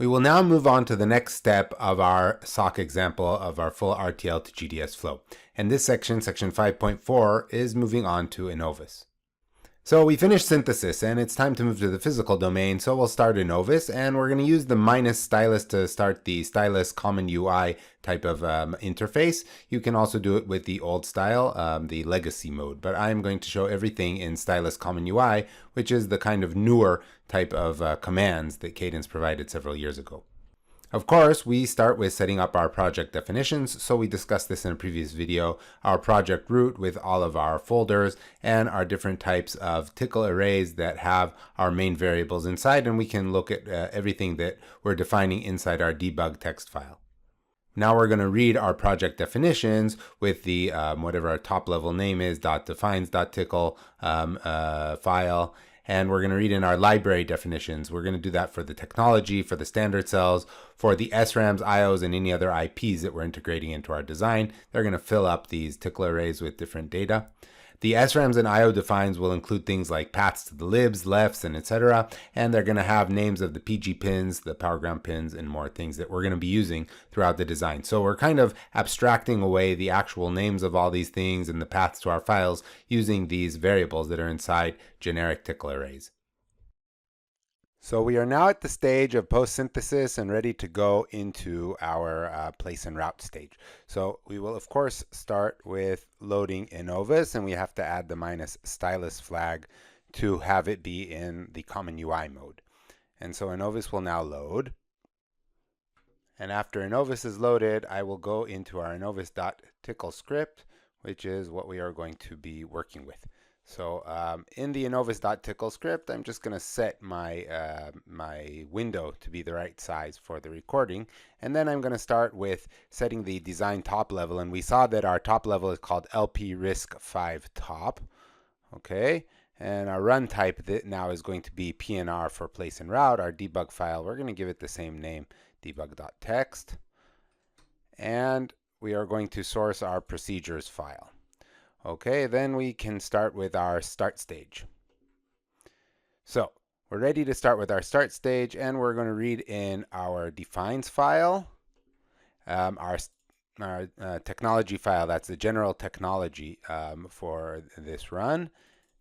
We will now move on to the next step of our SoC example of our full RTL2GDS flow. And this section, section 5.4, is moving on to Innovus. So we finished synthesis and it's time to move to the physical domain. So we'll start Innovus and we're going to use the minus stylus to start the stylus common UI type of interface. You can also do it with the old style, the legacy mode, but I'm going to show everything in stylus common UI, which is the kind of newer type of commands that Cadence provided several years ago. Of course, we start with setting up our project definitions, so we discussed this in a previous video, our project root with all of our folders and our different types of tickle arrays that have our main variables inside, and we can look at everything that we're defining inside our debug text file. Now we're going to read our project definitions with the whatever our top level name is, .defines.tickle file. And we're going to read in our library definitions. We're going to do that for the technology, for the standard cells, for the SRAMs, IOs, and any other IPs that we're integrating into our design. They're going to fill up these tickle arrays with different data. The SRAMs and IO defines will include things like paths to the libs, lefts, and etc. And they're going to have names of the PG pins, the power ground pins, and more things that we're going to be using throughout the design. So we're kind of abstracting away the actual names of all these things and the paths to our files using these variables that are inside generic tickle arrays. So we are now at the stage of post-synthesis and ready to go into our place and route stage. So we will of course start with loading Innovus, and we have to add the minus stylus flag to have it be in the common UI mode. And so Innovus will now load. And after Innovus is loaded, I will go into our Innovus.tickle script, which is what we are going to be working with. So in the Innovus.tickle script, I'm just going to set my my window to be the right size for the recording. And then I'm going to start with setting the design top level. And we saw that our top level is called LP RISC 5 top. Okay. And our run type that now is going to be PNR for place and route. Our debug file, we're going to give it the same name, debug.txt. And we are going to source our procedures file. Okay, then we can start with our start stage. So we're ready to start with our start stage, and we're going to read in our defines file, our technology file, that's the general technology for this run.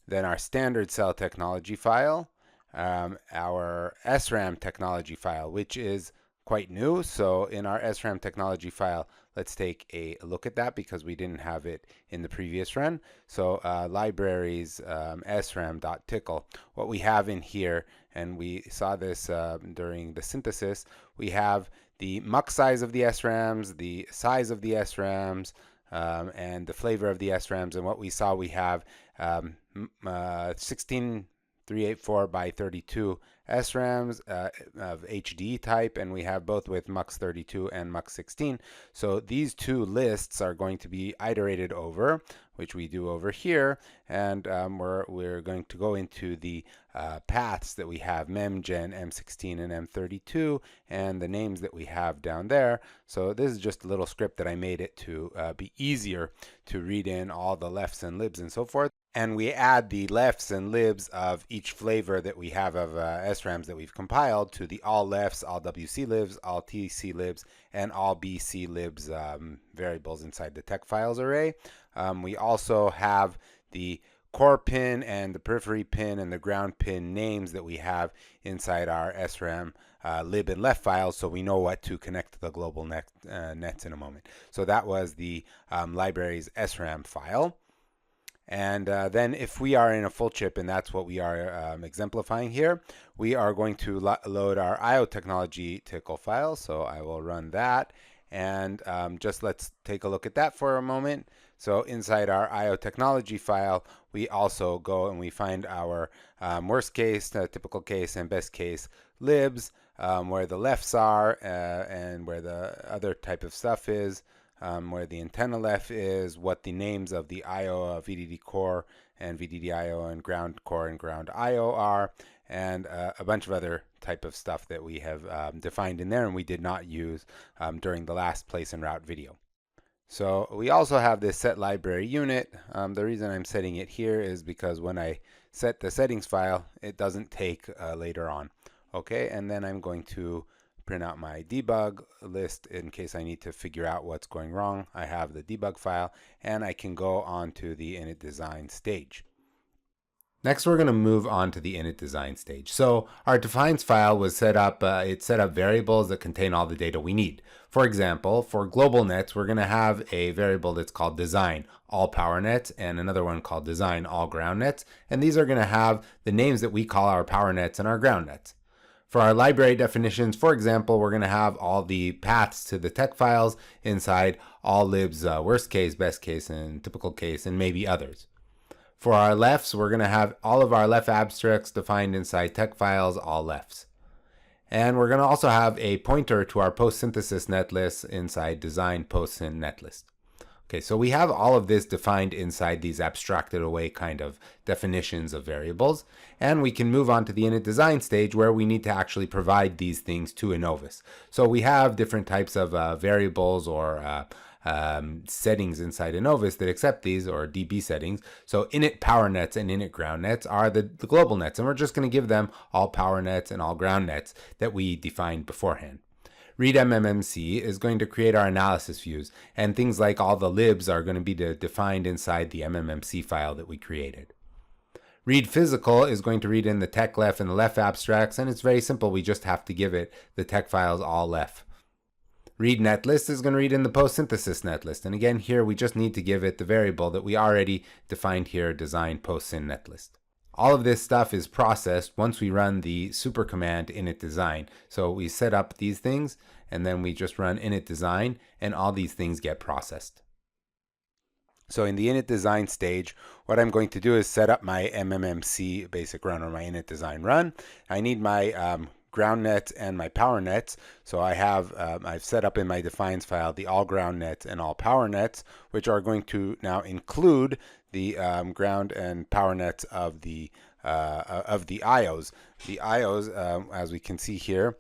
Then our standard cell technology file, our SRAM technology file, which is quite new. So in our SRAM technology file, let's take a look at that because we didn't have it in the previous run. So libraries SRAM.tickle. What we have in here, and we saw this during the synthesis, we have the mux size of the SRAMs, the size of the SRAMs, and the flavor of the SRAMs. And what we saw, we have 16384 by 32 SRAMs of HD type, and we have both with MUX32 and MUX16. So these two lists are going to be iterated over, which we do over here, and we're going to go into the paths that we have, MEM, Gen, M16, and M32, and the names that we have down there. So this is just a little script that I made it to be easier to read in all the lefts and libs and so forth. And we add the lefts and libs of each flavor that we have of SRAMs that we've compiled to the all lefts, all WC libs, all TC libs, and all BC libs variables inside the tech files array. We also have the core pin and the periphery pin and the ground pin names that we have inside our SRAM lib and left files, so we know what to connect to the global nets in a moment. So that was the library's SRAM file. And then if we are in a full chip, and that's what we are exemplifying here, we are going to load our IO technology tickle file. So I will run that, and just let's take a look at that for a moment. So inside our IO technology file, we also go and we find our worst case, typical case, and best case libs, where the lefts are and where the other type of stuff is. Where the antenna left is, what the names of the IO, VDD core and VDD IO and ground core and ground IO are, and a bunch of other type of stuff that we have defined in there and we did not use during the last place and route video. So we also have this set library unit. The reason I'm setting it here is because when I set the settings file, it doesn't take later on. Okay, and then I'm going to print out my debug list in case I need to figure out what's going wrong. I have the debug file, and I can go on to the init design stage. Next, we're going to move on to the init design stage. So our defines file was set up, it set up variables that contain all the data we need. For example, for global nets, we're going to have a variable that's called design, all power nets, and another one called design, all ground nets. And these are going to have the names that we call our power nets and our ground nets. For our library definitions, for example, we're going to have all the paths to the tech files inside all libs, worst case, best case, and typical case, and maybe others. For our lefts, we're going to have all of our left abstracts defined inside tech files, all lefts. And we're going to also have a pointer to our post-synthesis netlist inside design post-syn netlist. Okay, so we have all of this defined inside these abstracted away kind of definitions of variables, and we can move on to the init design stage where we need to actually provide these things to Innovus. So we have different types of variables or settings inside Innovus that accept these, or DB settings. So init power nets and init ground nets are the global nets, and we're just going to give them all power nets and all ground nets that we defined beforehand. Read MMMC is going to create our analysis views, and things like all the libs are going to be defined inside the MMMC file that we created. Read physical is going to read in the tech left and the left abstracts, and it's very simple. We just have to give it the tech files all left. Read netlist is going to read in the post-synthesis netlist, and again here we just need to give it the variable that we already defined here, design post-syn netlist. All of this stuff is processed once we run the super command init design. So we set up these things, and then we just run init design, and all these things get processed. So in the init design stage, what I'm going to do is set up my MMMC basic run, or my init design run. I need my ground nets and my power nets. So I have I've set up in my defines file the all ground nets and all power nets, which are going to now include the ground and power nets of the IOs. The IOs, as we can see here,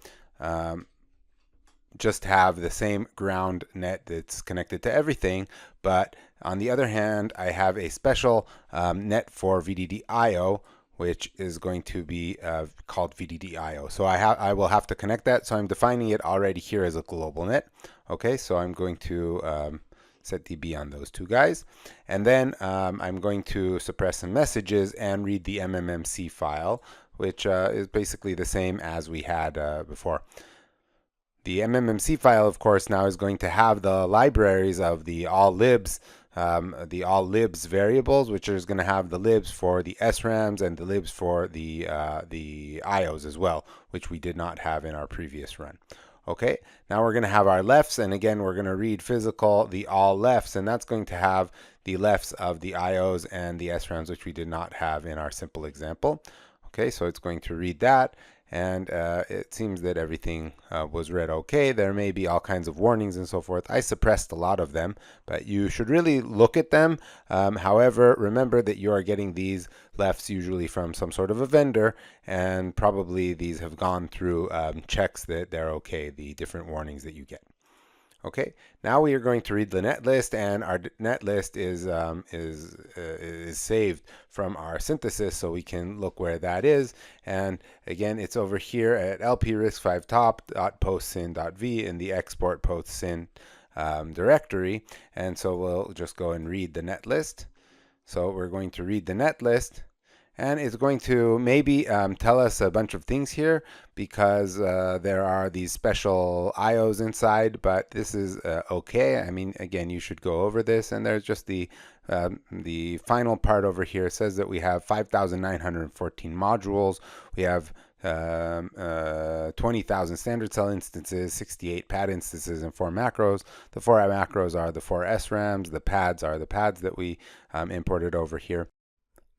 just have the same ground net that's connected to everything, but on the other hand, I have a special net for VDD IO, which is going to be called VDD IO. So I will have to connect that. So I'm defining it already here as a global net. Okay, so I'm going to set DB on those two guys. And then I'm going to suppress some messages and read the MMMC file, which is basically the same as we had before. The MMMC file, of course, now is going to have the libraries of the all libs variables, which is going to have the libs for the SRAMs and the libs for the IOs as well, which we did not have in our previous run. Okay, now we're going to have our lefts, and again we're going to read physical the all lefts, and that's going to have the lefts of the IOs and the SRAMs, which we did not have in our simple example. Okay, so it's going to read that, and it seems that everything was read okay. There may be all kinds of warnings and so forth. I suppressed a lot of them, but you should really look at them. However, remember that you are getting these lefts usually from some sort of a vendor, and probably these have gone through checks that they're okay, the different warnings that you get. Okay, now we are going to read the netlist, and our netlist is saved from our synthesis, so we can look where that is. And again, it's over here at lp-risc5top.postsyn.v in the export postsyn directory. And so we'll just go and read the netlist. So we're going to read the netlist. And it's going to maybe tell us a bunch of things here, because there are these special IOs inside, but this is okay. I mean, again, you should go over this. And there's just the final part over here. It says that we have 5,914 modules. We have 20,000 standard cell instances, 68 pad instances, and 4 macros. The 4 macros are the 4 SRAMs. The pads are the pads that we imported over here.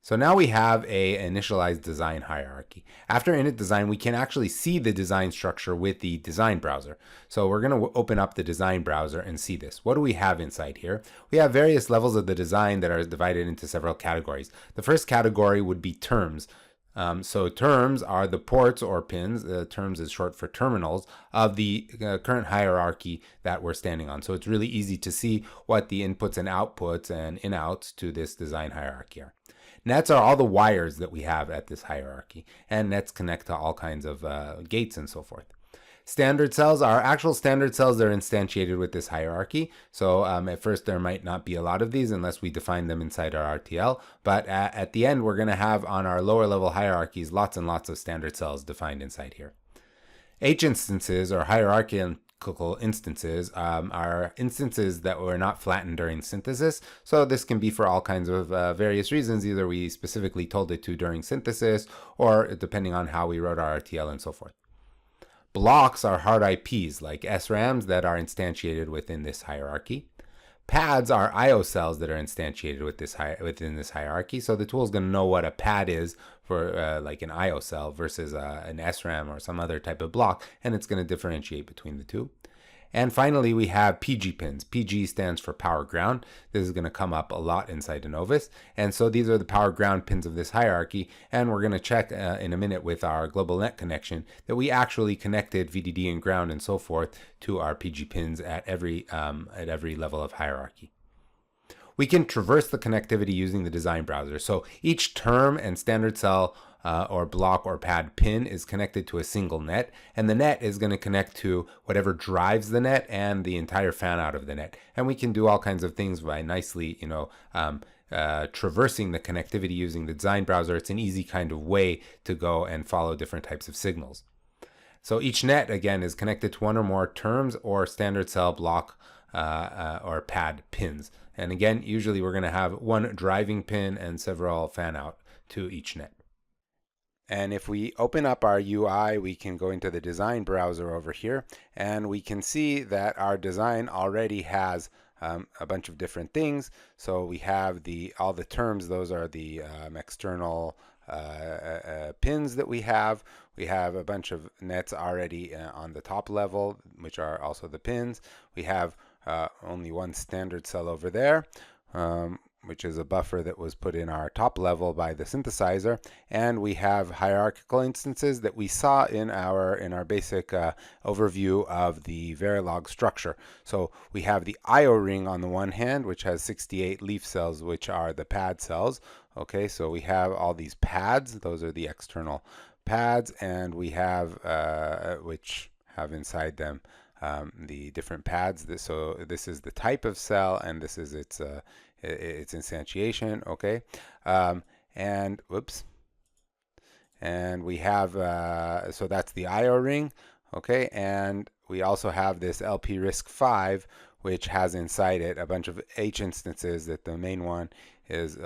So now we have a initialized design hierarchy. After init design, we can actually see the design structure with the design browser. So we're going to open up the design browser and see this. What do we have inside here? We have various levels of the design that are divided into several categories. The first category would be terms. So terms are the ports or pins, terms is short for terminals, of the current hierarchy that we're standing on. So it's really easy to see what the inputs and outputs and in-outs to this design hierarchy are. Nets are all the wires that we have at this hierarchy, and nets connect to all kinds of gates and so forth. Standard cells are actual standard cells that are instantiated with this hierarchy. So at first there might not be a lot of these unless we define them inside our RTL. But at the end, we're going to have on our lower level hierarchies lots and lots of standard cells defined inside here. H instances, or hierarchical instances, are instances that were not flattened during synthesis. So this can be for all kinds of various reasons. Either we specifically told it to during synthesis, or depending on how we wrote our RTL and so forth. Blocks are hard IPs like SRAMs that are instantiated within this hierarchy. Pads are IO cells that are instantiated within this hierarchy. So the tool is going to know what a pad is for like an IO cell versus an SRAM or some other type of block, and it's going to differentiate between the two. And finally, we have PG pins. PG stands for power ground. This is going to come up a lot inside Innovus. And so these are the power ground pins of this hierarchy. And we're going to check in a minute with our global net connection that we actually connected VDD and ground and so forth to our PG pins at every level of hierarchy. We can traverse the connectivity using the design browser. So each term and standard cell or block or pad pin is connected to a single net, and the net is going to connect to whatever drives the net and the entire fan out of the net. And we can do all kinds of things by nicely, traversing the connectivity using the design browser. It's an easy kind of way to go and follow different types of signals. So each net, again, is connected to one or more terms or standard cell block or pad pins. And again, usually we're going to have one driving pin and several fan out to each net. And if we open up our UI, we can go into the design browser over here, and we can see that our design already has a bunch of different things. So we have all the terms. Those are the external pins that we have. We have a bunch of nets already on the top level, which are also the pins. We have only one standard cell over there, which is a buffer that was put in our top level by the synthesizer, and we have hierarchical instances that we saw in our basic overview of the Verilog structure. So we have the IO ring on the one hand, which has 68 leaf cells, which are the pad cells. Okay, so we have all these pads. Those are the external pads, and we have which have inside them the different pads. So this is the type of cell, and this is its instantiation. Okay, and whoops, and we have so that's the IO ring. Okay, and we also have this LP RISC 5, which has inside it a bunch of H instances. That the main one is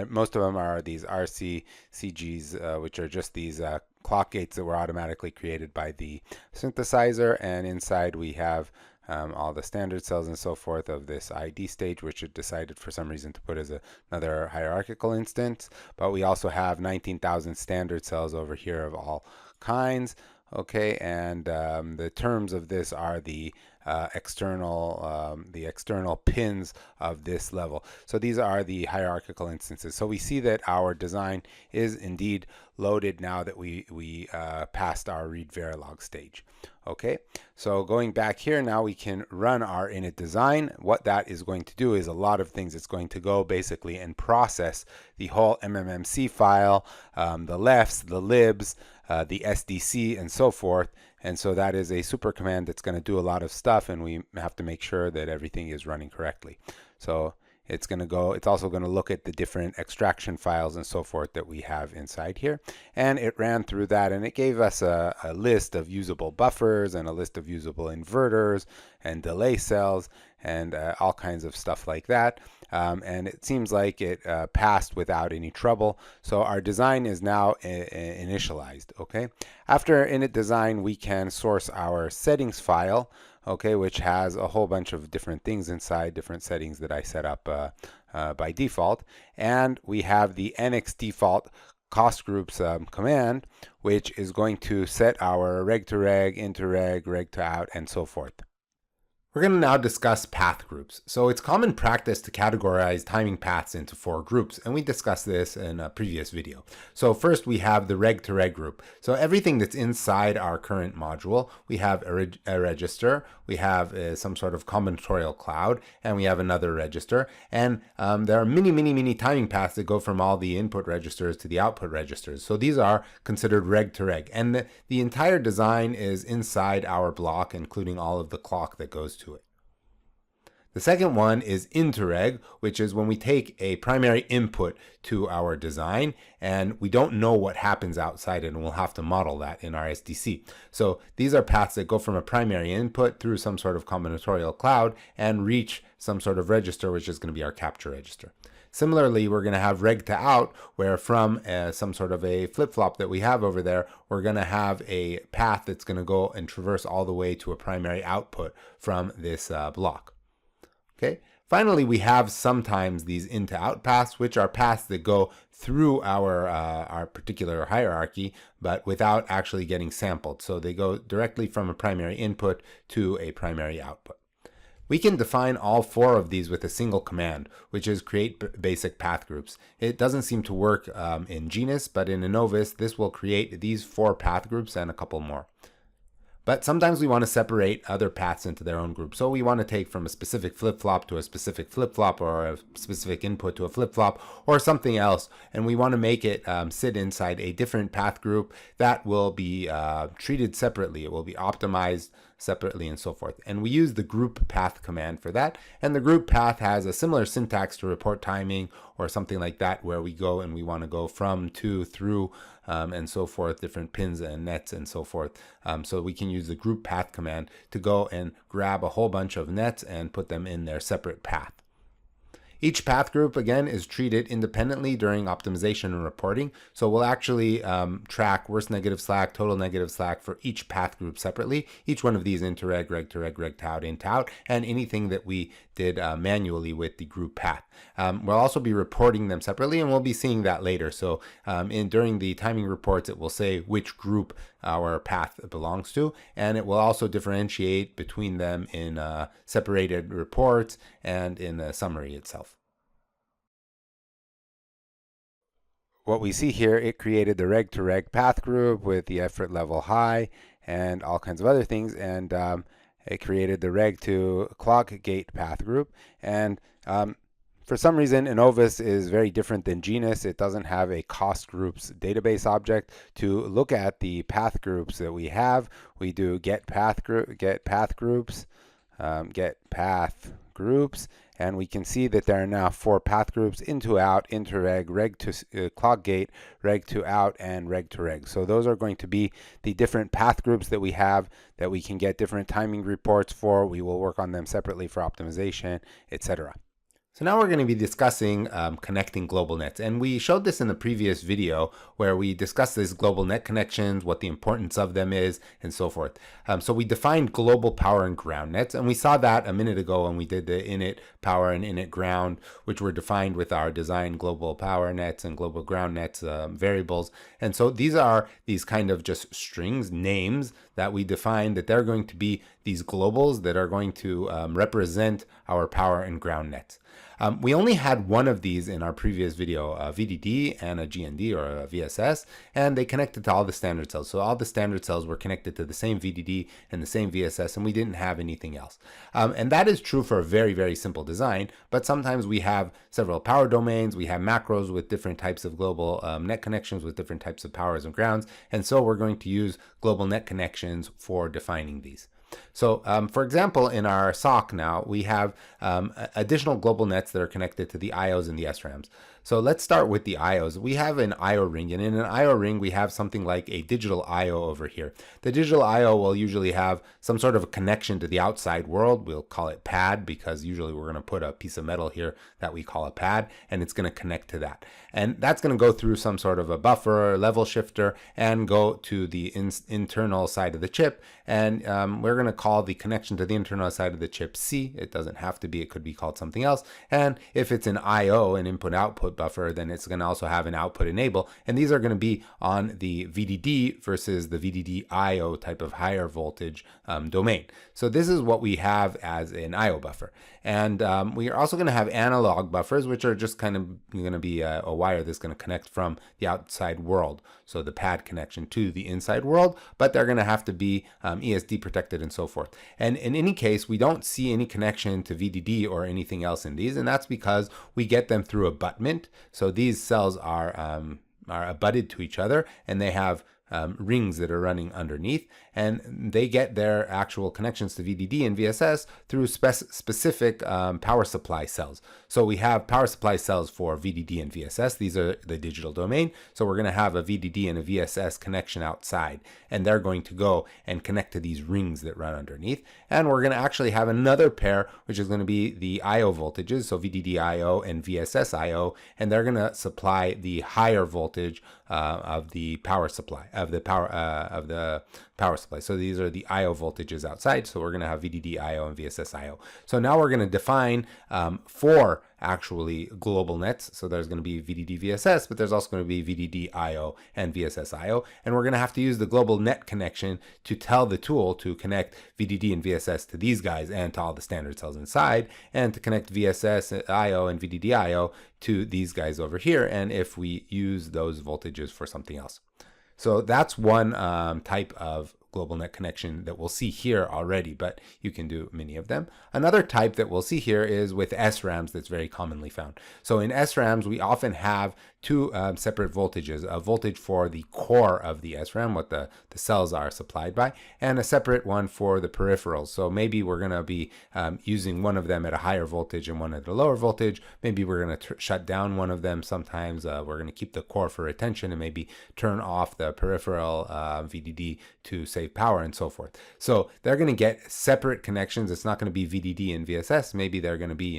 most of them are these RCCGs, which are just these clock gates that were automatically created by the synthesizer, and inside we have all the standard cells and so forth of this ID stage, which it decided for some reason to put as another hierarchical instance. But we also have 19,000 standard cells over here of all kinds. Okay, and the terms of this are the external pins of this level. So these are the hierarchical instances. So we see that our design is indeed loaded now that we passed our read Verilog stage. Okay, so going back here now, we can run our init design. What that is going to do is a lot of things. It's going to go basically and process the whole MMMC file, the lefts, the libs, the SDC, and so forth. And so that is a super command that's going to do a lot of stuff, and we have to make sure that everything is running correctly. So it's going to go, it's also going to look at the different extraction files and so forth that we have inside here. And it ran through that, and it gave us a list of usable buffers and a list of usable inverters and delay cells and all kinds of stuff like that. And it seems like it passed without any trouble. So our design is now initialized. Okay. After init design, we can source our settings file, okay, which has a whole bunch of different things inside, different settings that I set up by default. And we have the EnICS default cost groups command, which is going to set our reg to reg, into reg, reg to out, and so forth. We're going to now discuss path groups. So it's common practice to categorize timing paths into 4 groups, and we discussed this in a previous video. So first we have the reg-to-reg group. So everything that's inside our current module, we have a register, we have some sort of combinatorial cloud, and we have another register. And there are many timing paths that go from all the input registers to the output registers. So these are considered reg-to-reg. And the entire design is inside our block, including all of the clock that goes to it. The second one is interreg, which is when we take a primary input to our design and we don't know what happens outside it, and we'll have to model that in our SDC. So these are paths that go from a primary input through some sort of combinatorial cloud and reach some sort of register, which is going to be our capture register. Similarly, we're going to have reg to out, where from some sort of a flip-flop that we have over there, we're going to have a path that's going to go and traverse all the way to a primary output from this block. Okay. Finally, we have sometimes these in-to-out paths, which are paths that go through our particular hierarchy, but without actually getting sampled. So they go directly from a primary input to a primary output. We can define all 4 of these with a single command, which is create basic path groups. It doesn't seem to work in Genus, but in Innovus, this will create these 4 path groups and a couple more. But sometimes we want to separate other paths into their own group. So we want to take from a specific flip-flop to a specific flip-flop, or a specific input to a flip-flop, or something else. And we want to make it sit inside a different path group that will be treated separately. It will be optimized separately and so forth. And we use the group path command for that. And the group path has a similar syntax to report timing or something like that, where we go and we want to go from, to, through, and so forth, different pins and nets and so forth. So we can use the group path command to go and grab a whole bunch of nets and put them in their separate path. Each path group, again, is treated independently during optimization and reporting. So we'll actually track worst negative slack, total negative slack for each path group separately. Each one of these interreg, reg-to-reg, reg-to-out, int-out, and anything that we did manually with the group path. We'll also be reporting them separately, and we'll be seeing that later. So during the timing reports, it will say which group our path belongs to, and it will also differentiate between them in separated reports and in the summary itself. What we see here, it created the reg-to-reg path group with the effort level high and all kinds of other things, and it created the reg-to-clock gate path group. And for some reason, Innovus is very different than Genus. It doesn't have a cost groups database object to look at the path groups that we have. We do get path groups, and we can see that there are now 4 path groups: into out, interreg, reg to clock gate, reg to out, and reg to reg. So those are going to be the different path groups that we have that we can get different timing reports for. We will work on them separately for optimization, etc. So now we're going to be discussing connecting global nets. And we showed this in the previous video where we discussed these global net connections, what the importance of them is, and so forth. So we defined global power and ground nets, and we saw that a minute ago when we did the init power and init ground, which were defined with our design global power nets and global ground nets variables. And so these are these kind of just strings, names that we define, that they're going to be these globals that are going to represent our power and ground nets. We only had one of these in our previous video, a VDD and a GND or a VSS, and they connected to all the standard cells. So all the standard cells were connected to the same VDD and the same VSS, and we didn't have anything else. And that is true for a very, very simple design, but sometimes we have several power domains, we have macros with different types of global net connections with different types of powers and grounds, and so we're going to use global net connections for defining these. So, for example, in our SoC now, we have additional global nets that are connected to the IOs and the SRAMs. So let's start with the IOs. We have an IO ring, and in an IO ring, we have something like a digital IO over here. The digital IO will usually have some sort of a connection to the outside world. We'll call it pad, because usually we're going to put a piece of metal here that we call a pad, and it's going to connect to that. And that's going to go through some sort of a buffer or level shifter and go to the internal side of the chip. And we're going to call the connection to the internal side of the chip C. It doesn't have to be, it could be called something else. And if it's an IO, an input-output input buffer, then it's going to also have an output enable. And these are going to be on the VDD versus the VDD IO type of higher voltage domain. So this is what we have as an IO buffer. And we are also going to have analog buffers, which are just kind of going to be a wire that's going to connect from the outside world, so the pad connection to the inside world, but they're going to have to be ESD protected and so forth. And in any case, we don't see any connection to VDD or anything else in these, and that's because we get them through abutment. So these cells are abutted to each other, and they have rings that are running underneath, and they get their actual connections to VDD and VSS through specific power supply cells. So we have power supply cells for VDD and VSS. These are the digital domain. So we're going to have a VDD and a VSS connection outside, and they're going to go and connect to these rings that run underneath. And we're going to actually have another pair, which is going to be the IO voltages, so VDD IO and VSS IO, and they're going to supply the higher voltage of the power supply supply. So these are the IO voltages outside. So we're going to have VDD IO and VSS IO. So now we're going to define four actually global nets. So there's going to be VDD VSS, but there's also going to be VDD IO and VSS IO. And we're going to have to use the global net connection to tell the tool to connect VDD and VSS to these guys and to all the standard cells inside, and to connect VSS IO and VDD IO to these guys over here, and if we use those voltages for something else. So that's one type of global net connection that we'll see here already, but you can do many of them. Another type that we'll see here is with SRAMs that's very commonly found. So in SRAMs, we often have two separate voltages, a voltage for the core of the SRAM, what the cells are supplied by, and a separate one for the peripherals. So maybe we're going to be using one of them at a higher voltage and one at a lower voltage. Maybe we're going to shut down one of them. Sometimes we're going to keep the core for retention and maybe turn off the peripheral VDD to save power and so forth. So they're going to get separate connections. It's not going to be VDD and VSS. Maybe they're going to be,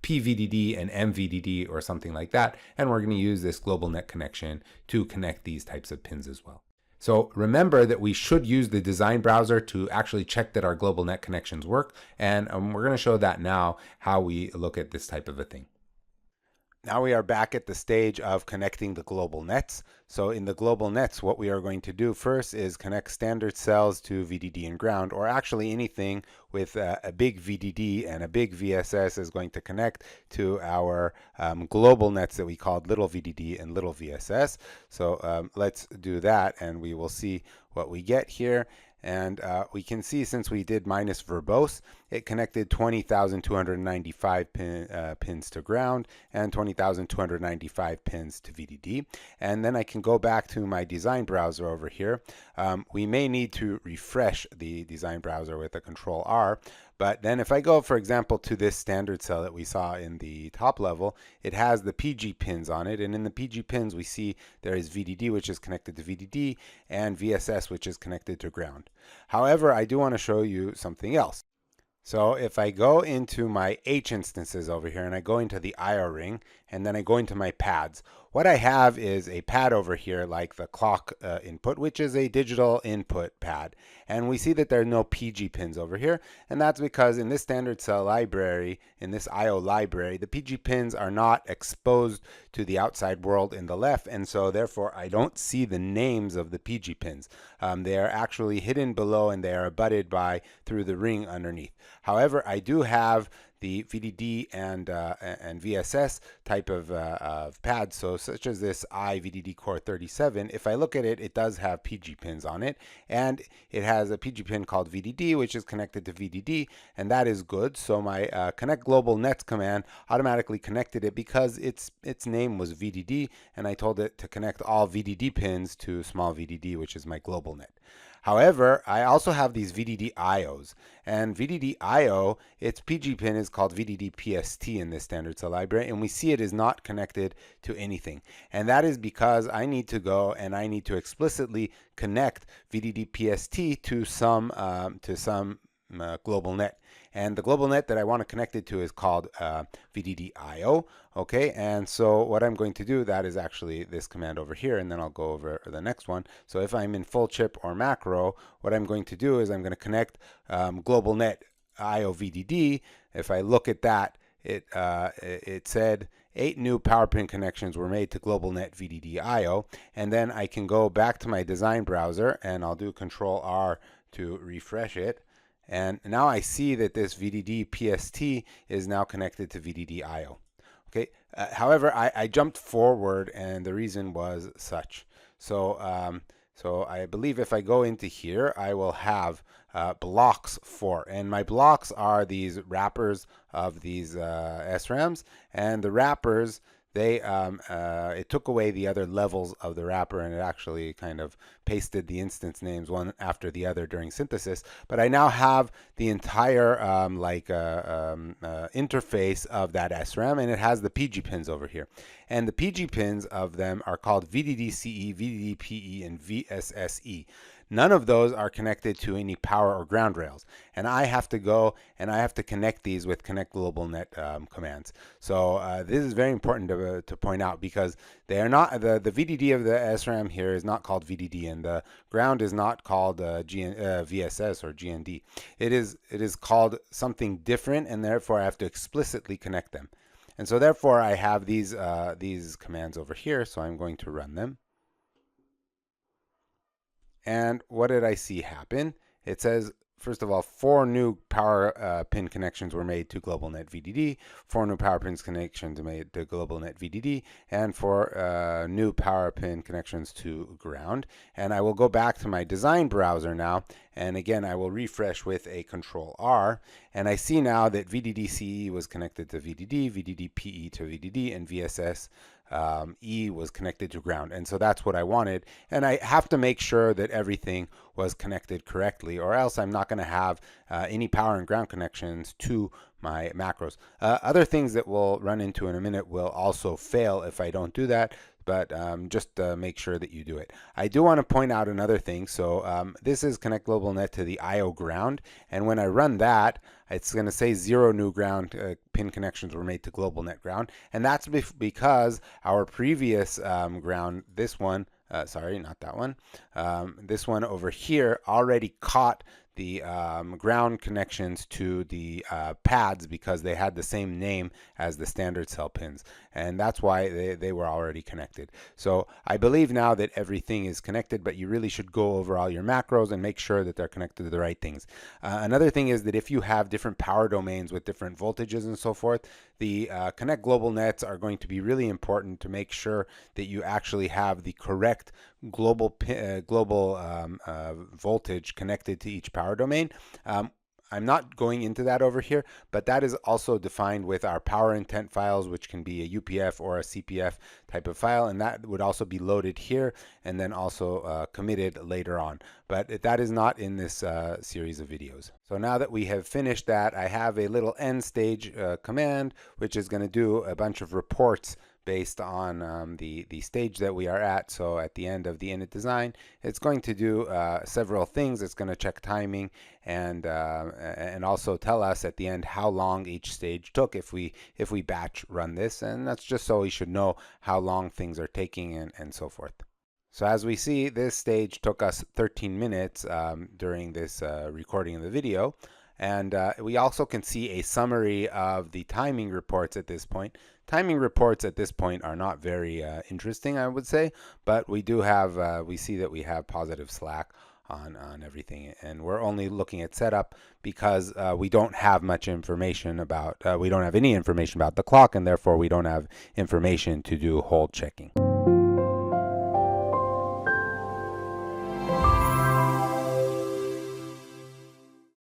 PVDD and MVDD or something like that. And we're going to use this global net connection to connect these types of pins as well. So remember that we should use the design browser to actually check that our global net connections work. And we're going to show that now, how we look at this type of a thing. Now we are back at the stage of connecting the global nets. So in the global nets, what we are going to do first is connect standard cells to VDD and ground, or actually anything with a big VDD and a big VSS is going to connect to our global nets that we called little VDD and little VSS. So let's do that, and we will see what we get here. And we can see, since we did minus verbose, it connected 20,295 pins to ground and 20,295 pins to VDD. And then I can go back to my design browser over here. We may need to refresh the design browser with a Control R. But then if I go, for example, to this standard cell that we saw in the top level, it has the PG pins on it. And in the PG pins, we see there is VDD, which is connected to VDD, and VSS, which is connected to ground. However, I do want to show you something else. So if I go into my H instances over here and I go into the IO ring and then I go into my pads, what I have is a pad over here like the clock input, which is a digital input pad. And we see that there are no PG pins over here. And that's because in this standard cell library, in this IO library, the PG pins are not exposed to the outside world in the left. And so therefore, I don't see the names of the PG pins. They are actually hidden below and they are abutted by through the ring underneath. However, I do have the VDD and VSS type of pads, so such as this VDD core 37. If I look at it, it does have PG pins on it, and it has a PG pin called VDD, which is connected to VDD, and that is good. So my connect global nets command automatically connected it because its name was VDD, and I told it to connect all VDD pins to small VDD, which is my global net. However, I also have these VDD IOs, and VDD IO, its PG pin is called VDD PST in this standard cell library, and we see it is not connected to anything. And that is because I need to go and I need to explicitly connect VDD PST to some global net. And the global net that I want to connect it to is called VDD IO. Okay, and so what I'm going to do, that is actually this command over here, and then I'll go over the next one. So if I'm in full chip or macro, what I'm going to do is I'm going to connect global net IO VDD. If I look at that, it said 8 new power pin connections were made to GlobalNet VDD IO, and then I can go back to my design browser and I'll do Control R to refresh it. And now I see that this VDD PST is now connected to VDD IO. Okay. However, I jumped forward, and the reason was such. So I believe if I go into here, I will have blocks for, and my blocks are these wrappers of these SRAMs, and the wrappers, they it took away the other levels of the wrapper, and it actually kind of pasted the instance names one after the other during synthesis. But I now have the entire interface of that SRAM, and it has the PG pins over here. And the PG pins of them are called VDD-CE, VDD-PE, and VSSE. None of those are connected to any power or ground rails. And I have to go and I have to connect these with connect global net commands. So this is very important to point out, because they are not, the VDD of the SRAM here is not called VDD, and the ground is not called VSS or GND. It is called something different, and therefore I have to explicitly connect them. And so therefore I have these commands over here, so I'm going to run them. And what did I see happen? It says, first of all, 4 new power pin connections were made to GlobalNet VDD, 4 new power pins connections made to GlobalNet VDD, and 4 new power pin connections to ground. And I will go back to my design browser now, and again I will refresh with a Control R, and I see now that VDD-CE was connected to VDD, VDD-PE to VDD, and VSS E was connected to ground. And so that's what I wanted, and I have to make sure that everything was connected correctly, or else I'm not going to have any power and ground connections to my macros. Other things that we'll run into in a minute will also fail if I don't do that, but just make sure that you do it. I do want to point out another thing. So this is connect global net to the IO ground, and when I run that, it's going to say 0 new ground pin connections were made to global net ground, and that's because our previous ground, this one, sorry, not that one, this one over here already caught the ground connections to the pads, because they had the same name as the standard cell pins, and that's why they were already connected. So I believe now that everything is connected, but you really should go over all your macros and make sure that they're connected to the right things. Another thing is that if you have different power domains with different voltages and so forth, the connect global nets are going to be really important to make sure that you actually have the correct global voltage connected to each power domain. I'm not going into that over here, but that is also defined with our power intent files, which can be a UPF or a CPF type of file, and that would also be loaded here and then also committed later on. But that is not in this series of videos. So now that we have finished that, I have a little end stage command, which is going to do a bunch of reports based on the stage that we are at. So at the end of the init design, it's going to do several things. It's going to check timing and also tell us at the end how long each stage took if we batch run this, and that's just so we should know how long things are taking and so forth. So as we see, this stage took us 13 minutes during this recording of the video. And we also can see a summary of the timing reports at this point. Timing reports at this point are not very interesting, I would say, but we do have, we see that we have positive slack on everything, and we're only looking at setup because we don't have much information about, we don't have any information about the clock, and therefore we don't have information to do hold checking.